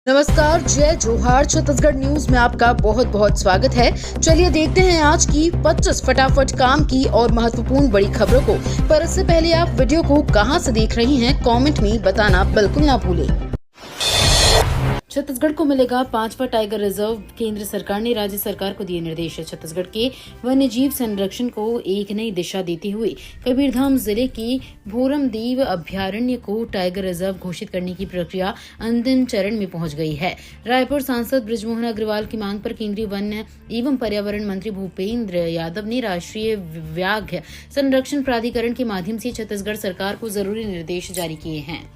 नमस्कार, जय जोहार। छत्तीसगढ़ न्यूज में आपका बहुत बहुत स्वागत है। चलिए देखते हैं आज की 25 फटाफट काम की और महत्वपूर्ण बड़ी खबरों को। पर इससे पहले आप वीडियो को कहां से देख रही हैं, कमेंट में बताना बिल्कुल ना भूलें। छत्तीसगढ़ को मिलेगा 5वां टाइगर रिजर्व। केंद्र सरकार ने राज्य सरकार को दिए निर्देश। छत्तीसगढ़ के वन्यजीव संरक्षण को एक नई दिशा देते हुए कबीरधाम जिले के भोरमदेव अभ्यारण्य को टाइगर रिजर्व घोषित करने की प्रक्रिया अंतिम चरण में पहुंच गई है। रायपुर सांसद बृजमोहन अग्रवाल की मांग पर केंद्रीय वन एवं पर्यावरण मंत्री भूपेंद्र यादव ने राष्ट्रीय व्याघ्र संरक्षण प्राधिकरण के माध्यम से छत्तीसगढ़ सरकार को जरूरी निर्देश जारी किए हैं।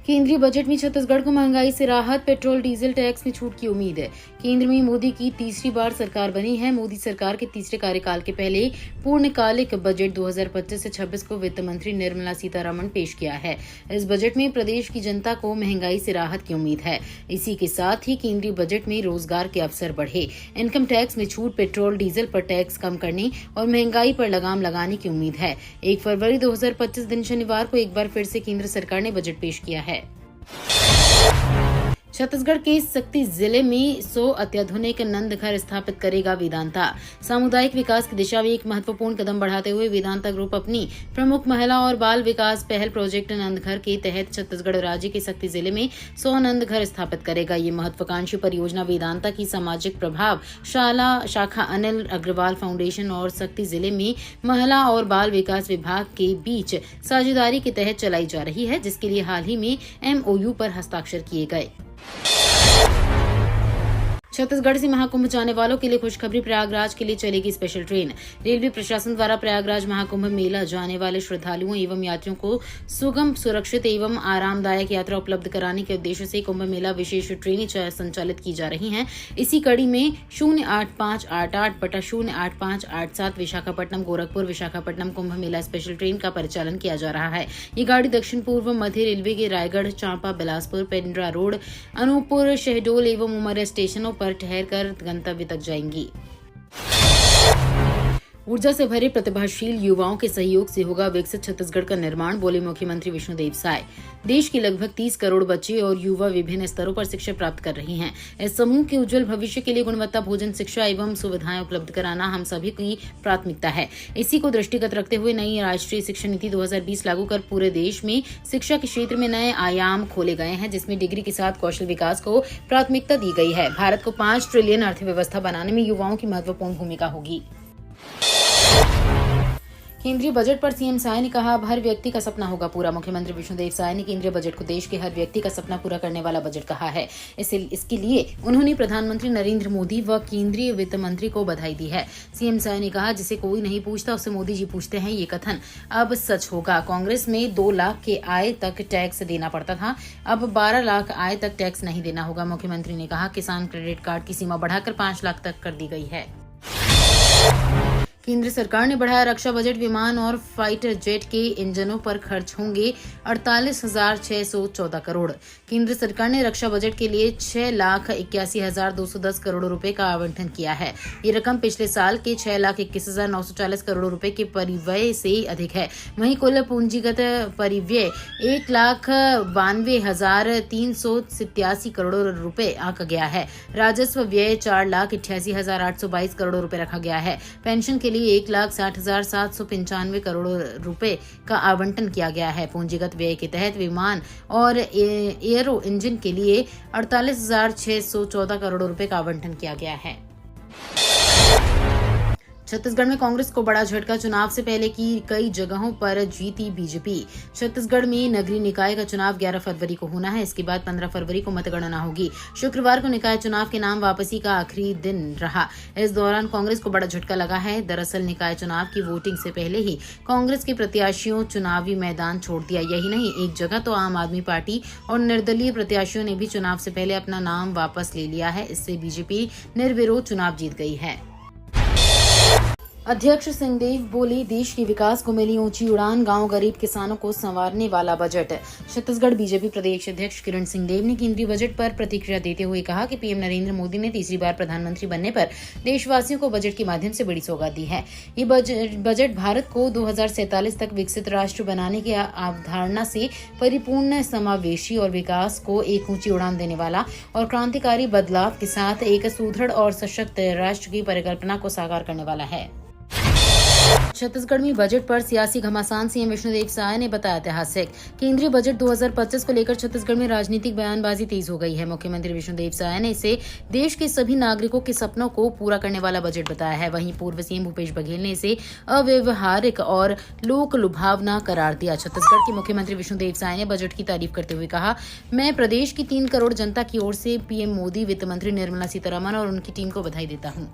केंद्रीय बजट में छत्तीसगढ़ को महंगाई से राहत, पेट्रोल डीजल टैक्स में छूट की उम्मीद है। केंद्र में मोदी की तीसरी बार सरकार बनी है। मोदी सरकार के तीसरे कार्यकाल के पहले पूर्णकालिक बजट 2025 से 26 को वित्त मंत्री निर्मला सीतारमण पेश किया है। इस बजट में प्रदेश की जनता को महंगाई से राहत की उम्मीद है। इसी के साथ ही केंद्रीय बजट में रोजगार के अवसर बढ़े, इनकम टैक्स में छूट, पेट्रोल डीजल पर टैक्स कम करने और महंगाई पर लगाम लगाने की उम्मीद है। 1 फरवरी 2025 दिन शनिवार को एक बार फिर से केंद्र सरकार ने बजट पेश किया है। छत्तीसगढ़ के सक्ती जिले में 100 अत्याधुनिक नंद घर स्थापित करेगा वेदांता। सामुदायिक विकास की दिशा में एक महत्वपूर्ण कदम बढ़ाते हुए वेदांता ग्रुप अपनी प्रमुख महिला और बाल विकास पहल प्रोजेक्ट नंद घर के तहत छत्तीसगढ़ राज्य के सक्ती जिले में 100 नंद घर स्थापित करेगा। ये महत्वाकांक्षी परियोजना वेदांता की सामाजिक प्रभाव शाखा अनिल अग्रवाल फाउंडेशन और सक्ती जिले में महिला और बाल विकास विभाग के बीच साझेदारी के तहत चलाई जा रही है, जिसके लिए हाल ही में MOU पर हस्ताक्षर किए गए। छत्तीसगढ़ से महाकुंभ जाने वालों के लिए खुशखबरी, प्रयागराज के लिए चलेगी स्पेशल ट्रेन। रेलवे प्रशासन द्वारा प्रयागराज महाकुंभ मेला जाने वाले श्रद्धालुओं एवं यात्रियों को सुगम, सुरक्षित एवं आरामदायक यात्रा उपलब्ध कराने के उद्देश्य से कुंभ मेला विशेष ट्रेनें संचालित की जा रही हैं। इसी कड़ी में 08588/08587 विशाखापट्टनम गोरखपुर विशाखापट्टनम कुंभ मेला स्पेशल ट्रेन का परिचालन किया जा रहा है। ये गाड़ी दक्षिण पूर्व मध्य रेलवे के रायगढ़, चांपा, बिलासपुर, पेंड्रा रोड, अनूपपुर, शहडोल एवं उमरिया स्टेशनों पर ठहरकर गंतव्य तक जाएंगी। ऊर्जा से भरे प्रतिभाशील युवाओं के सहयोग से होगा विकसित छत्तीसगढ़ का निर्माण, बोले मुख्यमंत्री विष्णुदेव साय। देश के लगभग 30 करोड़ बच्चे और युवा विभिन्न स्तरों पर शिक्षा प्राप्त कर रहे हैं। इस समूह के उज्जवल भविष्य के लिए गुणवत्ता भोजन, शिक्षा एवं सुविधाएं उपलब्ध कराना हम सभी की प्राथमिकता है। इसी को दृष्टिगत रखते हुए नई राष्ट्रीय शिक्षा नीति 2020 लागू कर पूरे देश में शिक्षा के क्षेत्र में नए आयाम खोले गए हैं, जिसमें डिग्री के साथ कौशल विकास को प्राथमिकता दी गई है। भारत को 5 ट्रिलियन अर्थव्यवस्था बनाने में युवाओं की महत्वपूर्ण भूमिका होगी। केंद्रीय बजट पर सीएम साय ने कहा, अब हर व्यक्ति का सपना होगा पूरा। मुख्यमंत्री विष्णुदेव साय ने केंद्रीय बजट को देश के हर व्यक्ति का सपना पूरा करने वाला बजट कहा है। इसके लिए उन्होंने प्रधानमंत्री नरेंद्र मोदी व केंद्रीय वित्त मंत्री को बधाई दी है। सीएम साय ने कहा, जिसे कोई नहीं पूछता उससे मोदी जी पूछते हैं, ये कथन अब सच होगा। कांग्रेस में 2 लाख के आय तक टैक्स देना पड़ता था, अब 12 लाख आय तक टैक्स नहीं देना होगा। मुख्यमंत्री ने कहा, किसान क्रेडिट कार्ड की सीमा बढ़ाकर 5 लाख तक कर दी गई है। केंद्र सरकार ने बढ़ाया रक्षा बजट। विमान और फाइटर जेट के इंजनों पर खर्च होंगे 48,614 करोड़। केंद्र सरकार ने रक्षा बजट के लिए 6,81,210 करोड़ रुपए का आवंटन किया है। ये रकम पिछले साल के 6,21,940 करोड़ रुपए के परिव्यय से अधिक है। वहीं कुल पूंजीगत परिव्यय 1,92,387 करोड़ रुपए आंका गया है। राजस्व व्यय 4,88,822 करोड़ रुपए रखा गया है। पेंशन के लिए 1,60,795 करोड़ रुपए का आवंटन किया गया है। पूंजीगत व्यय के तहत विमान और एयरो इंजन के लिए 48,614 करोड़ रुपए का आवंटन किया गया है। छत्तीसगढ़ में कांग्रेस को बड़ा झटका, चुनाव से पहले की कई जगहों पर जीती बीजेपी। छत्तीसगढ़ में नगरीय निकाय का चुनाव 11 फरवरी को होना है। इसके बाद 15 फरवरी को मतगणना होगी। शुक्रवार को निकाय चुनाव के नाम वापसी का आखिरी दिन रहा। इस दौरान कांग्रेस को बड़ा झटका लगा है। दरअसल निकाय चुनाव की वोटिंग से पहले ही कांग्रेस के प्रत्याशियों चुनावी मैदान छोड़ दिया। यही नहीं, एक जगह तो आम आदमी पार्टी और निर्दलीय प्रत्याशियों ने भी चुनाव से पहले अपना नाम वापस ले लिया है। इससे बीजेपी निर्विरोध चुनाव जीत गई है। अध्यक्ष सिंहदेव बोले, देश के विकास को मिली ऊंची उड़ान, गांव गरीब किसानों को संवारने वाला बजट। छत्तीसगढ़ बीजेपी प्रदेश अध्यक्ष किरण सिंहदेव ने केंद्रीय बजट पर प्रतिक्रिया देते हुए कहा कि पीएम नरेंद्र मोदी ने तीसरी बार प्रधानमंत्री बनने पर देशवासियों को बजट के माध्यम से बड़ी सौगात दी है। ये बजट भारत को 2047 तक विकसित राष्ट्र बनाने की अवधारणा से परिपूर्ण, समावेशी और विकास को एक ऊंची उड़ान देने वाला और क्रांतिकारी बदलाव के साथ एक सुदृढ़ और सशक्त राष्ट्र की परिकल्पना को साकार करने वाला है। छत्तीसगढ़ में बजट पर सियासी घमासान सीएम विष्णुदेव साय ने बताया ऐतिहासिक। केंद्रीय बजट 2025 को लेकर छत्तीसगढ़ में राजनीतिक बयानबाजी तेज हो गई है। मुख्यमंत्री विष्णुदेव साय ने इसे देश के सभी नागरिकों के सपनों को पूरा करने वाला बजट बताया है। वहीं पूर्व सीएम भूपेश बघेल ने इसे अव्यवहारिक और लोक लुभावना करार दिया। छत्तीसगढ़ के मुख्यमंत्री विष्णुदेव साय ने बजट की तारीफ करते हुए कहा, मैं प्रदेश की 3 करोड़ जनता की ओर से पीएम मोदी, वित्त मंत्री निर्मला सीतारमण और उनकी टीम को बधाई देता हूँ।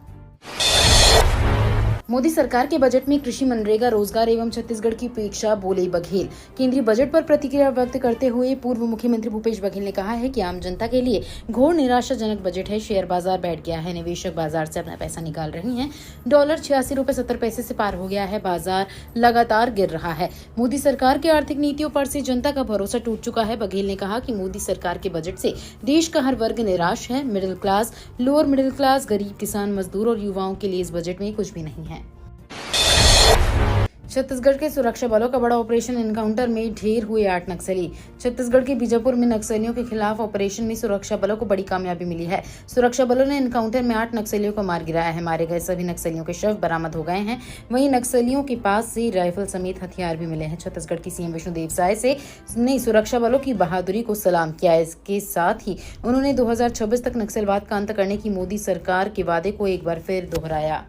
मोदी सरकार के बजट में कृषि, मनरेगा, रोजगार एवं छत्तीसगढ़ की उपेक्षा, बोले बघेल। केंद्रीय बजट पर प्रतिक्रिया व्यक्त करते हुए पूर्व मुख्यमंत्री भूपेश बघेल ने कहा है कि आम जनता के लिए घोर निराशाजनक बजट है। शेयर बाजार बैठ गया है, निवेशक बाजार से अपना पैसा निकाल रहे हैं। डॉलर 86.70 से पार हो गया है, बाजार लगातार गिर रहा है। मोदी सरकार की आर्थिक नीतियों पर से जनता का भरोसा टूट चुका है। बघेल ने कहा कि मोदी सरकार के बजट से देश का हर वर्ग निराश है। Middle class, lower middle class, गरीब, किसान, मजदूर और युवाओं के लिए इस बजट में कुछ भी नहीं है। छत्तीसगढ़ के सुरक्षा बलों का बड़ा ऑपरेशन एनकाउंटर में ढेर हुए 8 नक्सली। छत्तीसगढ़ के बीजापुर में नक्सलियों के खिलाफ ऑपरेशन में सुरक्षा बलों को बड़ी कामयाबी मिली है। सुरक्षा बलों ने एनकाउंटर में 8 नक्सलियों को मार गिराया है। मारे गए सभी नक्सलियों के शव बरामद हो गए हैं। वहीं नक्सलियों के पास से राइफल समेत हथियार भी मिले हैं। छत्तीसगढ़ की सीएम विष्णुदेव साय ने सुरक्षा बलों की बहादुरी को सलाम किया। इसके साथ ही उन्होंने 2026 तक नक्सलवाद का अंत करने की मोदी सरकार के वादे को एक बार फिर दोहराया।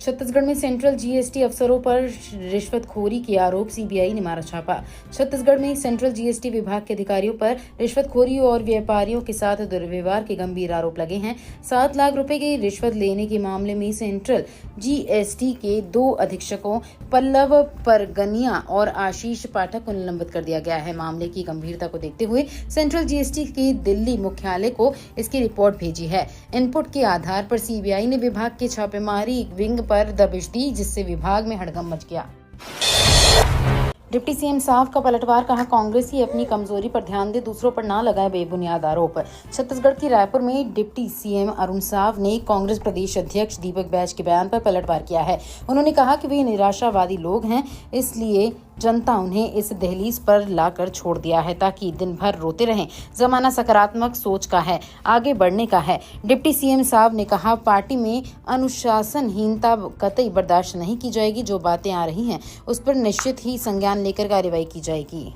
छत्तीसगढ़ में सेंट्रल जीएसटी अफसरों पर रिश्वतखोरी के आरोप, सीबीआई ने मारा छापा। छत्तीसगढ़ में सेंट्रल जीएसटी विभाग के अधिकारियों पर रिश्वतखोरी और व्यापारियों के साथ दुर्व्यवहार के गंभीर आरोप लगे हैं। 7 लाख रुपए की रिश्वत लेने के मामले में सेंट्रल जीएसटी के 2 अधीक्षकों पल्लव परगनिया और आशीष पाठक को निलंबित कर दिया गया है। मामले की गंभीरता को देखते हुए सेंट्रल जीएसटी के दिल्ली मुख्यालय को इसकी रिपोर्ट भेजी है। इनपुट के आधार पर सीबीआई ने विभाग के छापेमारी विंग पर दबिश दी, जिससे विभाग में हड़कंप मच गया। डिप्टी सीएम साव का पलटवार, कहा कांग्रेस ही अपनी कमजोरी पर ध्यान दे, दूसरों पर ना लगाए बेबुनियाद आरोप। छत्तीसगढ़ की रायपुर में डिप्टी सीएम अरुण साव ने कांग्रेस प्रदेश अध्यक्ष दीपक बैज के बयान पर पलटवार किया है। उन्होंने कहा कि वे निराशावादी लोग हैं, इसलिए जनता उन्हें इस दहलीज पर लाकर छोड़ दिया है ताकि दिन भर रोते रहें। जमाना सकारात्मक सोच का है, आगे बढ़ने का है। डिप्टी सीएम साहब ने कहा, पार्टी में अनुशासनहीनता कतई बर्दाश्त नहीं की जाएगी। जो बातें आ रही हैं उस पर निश्चित ही संज्ञान लेकर कार्रवाई की जाएगी।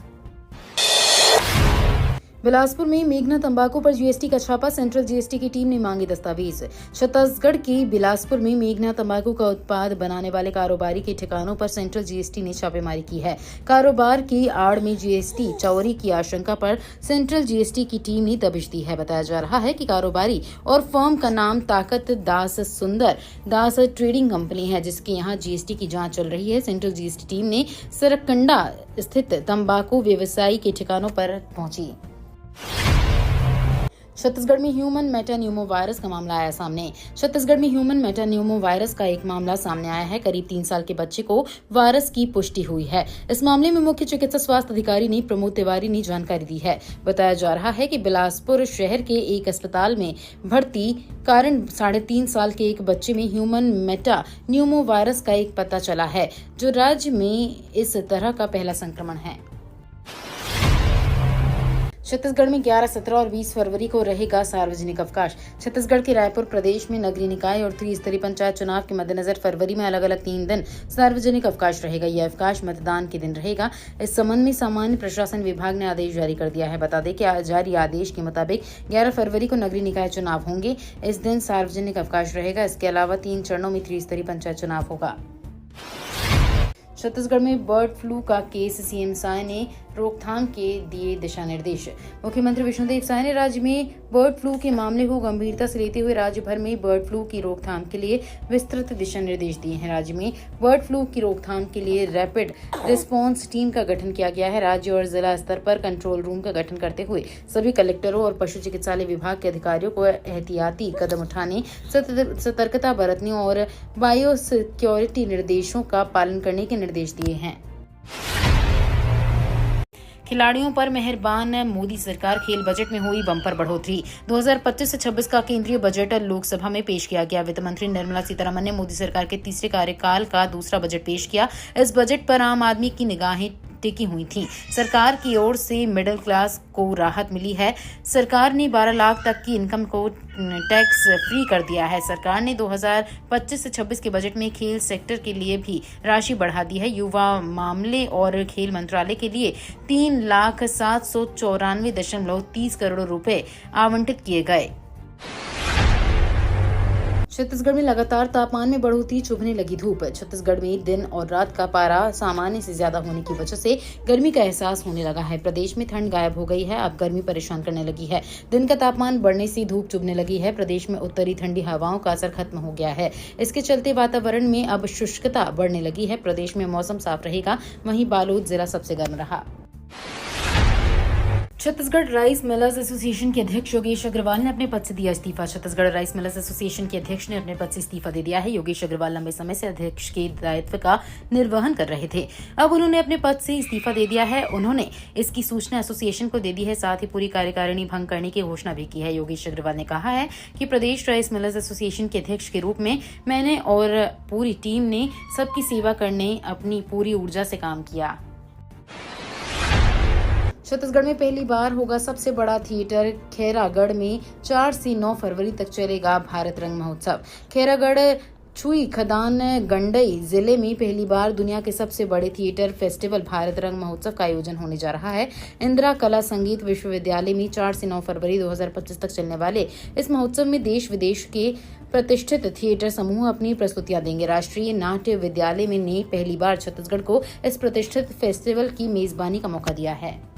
बिलासपुर में मेघना तंबाकू पर जीएसटी का छापा, सेंट्रल जीएसटी की टीम ने मांगे दस्तावेज। छत्तीसगढ़ के बिलासपुर में मेघना तंबाकू का उत्पाद बनाने वाले कारोबारी के ठिकानों पर सेंट्रल जीएसटी ने छापेमारी की है। कारोबार की आड़ में जीएसटी चोरी की आशंका पर सेंट्रल जीएसटी की टीम ने दबिश दी है। बताया जा रहा है कि कारोबारी और फर्म का नाम ताकत दास सुंदर दास ट्रेडिंग कंपनी है, जिसके यहाँ जीएसटी की जाँच चल रही है। सेंट्रल जीएसटी टीम ने सरकंडा स्थित तंबाकू व्यवसायी के ठिकानों पर पहुंची। छत्तीसगढ़ में ह्यूमन मेटान्यूमो वायरस का मामला आया सामने। छत्तीसगढ़ में ह्यूमन मेटान्यूमो वायरस का एक मामला सामने आया है। करीब 3 साल के बच्चे को वायरस की पुष्टि हुई है। इस मामले में मुख्य चिकित्सा स्वास्थ्य अधिकारी ने प्रमोद तिवारी ने जानकारी दी है। बताया जा रहा है कि बिलासपुर शहर के एक अस्पताल में भर्ती कारण 3.5 साल के एक बच्चे में ह्यूमन मेटान्यूमो वायरस का एक पता चला है, जो राज्य में इस तरह का पहला संक्रमण है। छत्तीसगढ़ में 11, 17 और 20 फरवरी को रहेगा सार्वजनिक अवकाश। छत्तीसगढ़ के रायपुर प्रदेश में नगरीय निकाय और त्रिस्तरीय पंचायत चुनाव के मद्देनजर फरवरी में अलग अलग 3 दिन सार्वजनिक अवकाश रहेगा। यह अवकाश मतदान के दिन रहेगा। इस संबंध में सामान्य प्रशासन विभाग ने आदेश जारी कर दिया है। बता दें कि जारी आदेश के मुताबिक 11 फरवरी को नगरीय निकाय चुनाव होंगे। इस दिन सार्वजनिक अवकाश रहेगा। इसके अलावा 3 चरणों में त्रिस्तरीय पंचायत चुनाव होगा। छत्तीसगढ़ में बर्ड फ्लू का केस, सीएम साय ने रोकथाम के दिए दिशा निर्देश। मुख्यमंत्री विष्णुदेव साय ने राज्य में बर्ड फ्लू के मामले को गंभीरता से लेते हुए राज्य भर में बर्ड फ्लू की रोकथाम के लिए विस्तृत दिशा निर्देश दिए हैं। राज्य में बर्ड फ्लू की रोकथाम के लिए रैपिड रिस्पांस टीम का गठन किया गया है। राज्य और जिला स्तर पर कंट्रोल रूम का गठन करते हुए सभी कलेक्टरों और पशु चिकित्सालय विभाग के अधिकारियों को एहतियाती कदम उठाने, सतर्कता बरतने और बायो सिक्योरिटी निर्देशों का पालन करने के निर्देश दिए हैं। खिलाड़ियों पर मेहरबान मोदी सरकार, खेल बजट में हुई बम्पर बढ़ोतरी। 2025 से 26 का केंद्रीय बजट लोकसभा में पेश किया गया। वित्त मंत्री निर्मला सीतारमण ने मोदी सरकार के तीसरे कार्यकाल का दूसरा बजट पेश किया। इस बजट पर आम आदमी की निगाहें टिकी हुई थी। सरकार की ओर से मिडिल क्लास को राहत मिली है। सरकार ने 12 लाख तक की इनकम को टैक्स फ्री कर दिया है। सरकार ने 2025 से 26 के बजट में खेल सेक्टर के लिए भी राशि बढ़ा दी है। युवा मामले और खेल मंत्रालय के लिए 3,794.30 करोड़ रुपए आवंटित किए गए। छत्तीसगढ़ में लगातार तापमान में बढ़ोतरी, चुभने लगी धूप। छत्तीसगढ़ में दिन और रात का पारा सामान्य से ज्यादा होने की वजह से गर्मी का एहसास होने लगा है। प्रदेश में ठंड गायब हो गई है, अब गर्मी परेशान करने लगी है। दिन का तापमान बढ़ने से धूप चुभने लगी है। प्रदेश में उत्तरी ठंडी हवाओं का असर खत्म हो गया है। इसके चलते वातावरण में अब शुष्कता बढ़ने लगी है। प्रदेश में मौसम साफ रहेगा, वहीं बालोद जिला सबसे गर्म रहा। छत्तीसगढ़ राइस मिलर्स एसोसिएशन के अध्यक्ष योगेश अग्रवाल ने अपने पद से दिया इस्तीफा। छत्तीसगढ़ राइस मिलर्स एसोसिएशन के अध्यक्ष ने अपने पद से इस्तीफा दे दिया है। योगेश अग्रवाल लंबे समय से अध्यक्ष के दायित्व का निर्वहन कर रहे थे। अब उन्होंने अपने पद से इस्तीफा दे दिया है। उन्होंने इसकी सूचना एसोसिएशन को दे दी है, साथ ही पूरी कार्यकारिणी भंग करने की घोषणा भी की है। योगेश अग्रवाल ने कहा है कि प्रदेश राइस मिलर्स एसोसिएशन के अध्यक्ष के रूप में मैंने और पूरी टीम ने सबकी सेवा करने अपनी पूरी ऊर्जा से काम किया। छत्तीसगढ़ में पहली बार होगा सबसे बड़ा थिएटर। खैरागढ़ में 4 से 9 फरवरी तक चलेगा भारत रंग महोत्सव। खैरागढ़ छुई खदान गंडई जिले में पहली बार दुनिया के सबसे बड़े थिएटर फेस्टिवल भारत रंग महोत्सव का आयोजन होने जा रहा है। इंदिरा कला संगीत विश्वविद्यालय में 4 से 9 फरवरी 2025 तक चलने वाले इस महोत्सव में देश विदेश के प्रतिष्ठित थिएटर समूह अपनी प्रस्तुतियां देंगे। राष्ट्रीय नाट्य विद्यालय में ने पहली बार छत्तीसगढ़ को इस प्रतिष्ठित फेस्टिवल की मेजबानी का मौका दिया है।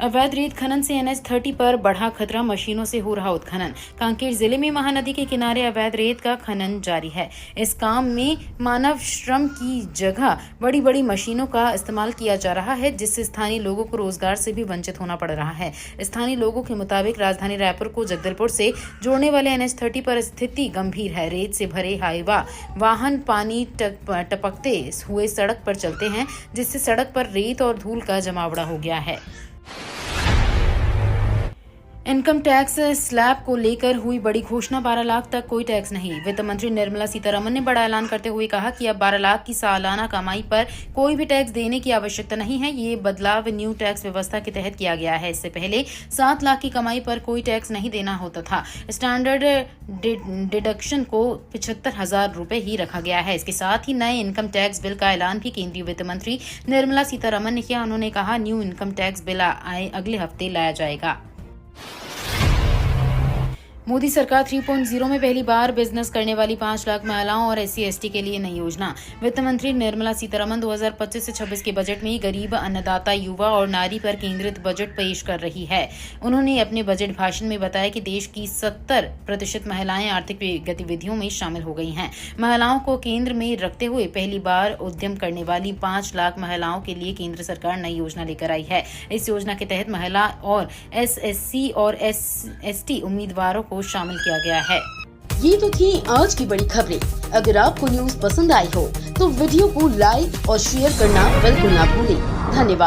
अवैध रेत खनन से NH-30 पर बढ़ा खतरा, मशीनों से हो रहा उत्खनन। कांकेर जिले में महानदी के किनारे अवैध रेत का खनन जारी है। इस काम में मानव श्रम की जगह बड़ी बड़ी मशीनों का इस्तेमाल किया जा रहा है, जिससे स्थानीय लोगों को रोजगार से भी वंचित होना पड़ रहा है। स्थानीय लोगों के मुताबिक राजधानी रायपुर को जगदलपुर से जोड़ने वाले NH-30 पर स्थिति गंभीर है। रेत से भरे हाईवा वाहन पानी टपकते हुए सड़क पर चलते हैं, जिससे सड़क पर रेत और धूल का जमावड़ा हो गया है। इनकम टैक्स स्लैब को लेकर हुई बड़ी घोषणा, 12 लाख तक कोई टैक्स नहीं। वित्त मंत्री निर्मला सीतारमण ने बड़ा ऐलान करते हुए कहा कि अब 12 लाख की सालाना कमाई पर कोई भी टैक्स देने की आवश्यकता नहीं है। ये बदलाव न्यू टैक्स व्यवस्था के तहत किया गया है। इससे पहले 7 लाख की कमाई पर कोई टैक्स नहीं देना होता था। स्टैंडर्ड डिडक्शन को 75,000 रुपए ही रखा गया है। इसके साथ ही नए इनकम टैक्स बिल का ऐलान भी केंद्रीय वित्त मंत्री निर्मला सीतारमण ने किया। उन्होंने कहा न्यू इनकम टैक्स बिल अगले हफ्ते लाया जाएगा। मोदी सरकार 3.0 में पहली बार बिजनेस करने वाली 5 लाख महिलाओं और SC/ST के लिए नई योजना। वित्त मंत्री निर्मला सीतारमण 2025 से 26 के बजट में गरीब, अन्नदाता, युवा और नारी पर केंद्रित बजट पेश कर रही है। उन्होंने अपने बजट भाषण में बताया कि देश की 70% महिलाएं आर्थिक गतिविधियों में शामिल हो गई हैं। महिलाओं को केंद्र में रखते हुए पहली बार उद्यम करने वाली 5 लाख महिलाओं के लिए केंद्र सरकार नई योजना लेकर आई है। इस योजना के तहत महिला और SSC और ST उम्मीदवारों को शामिल किया गया है। ये तो थी आज की बड़ी खबरें। अगर आपको न्यूज पसंद आई हो तो वीडियो को लाइक और शेयर करना बिल्कुल ना भूलें। धन्यवाद।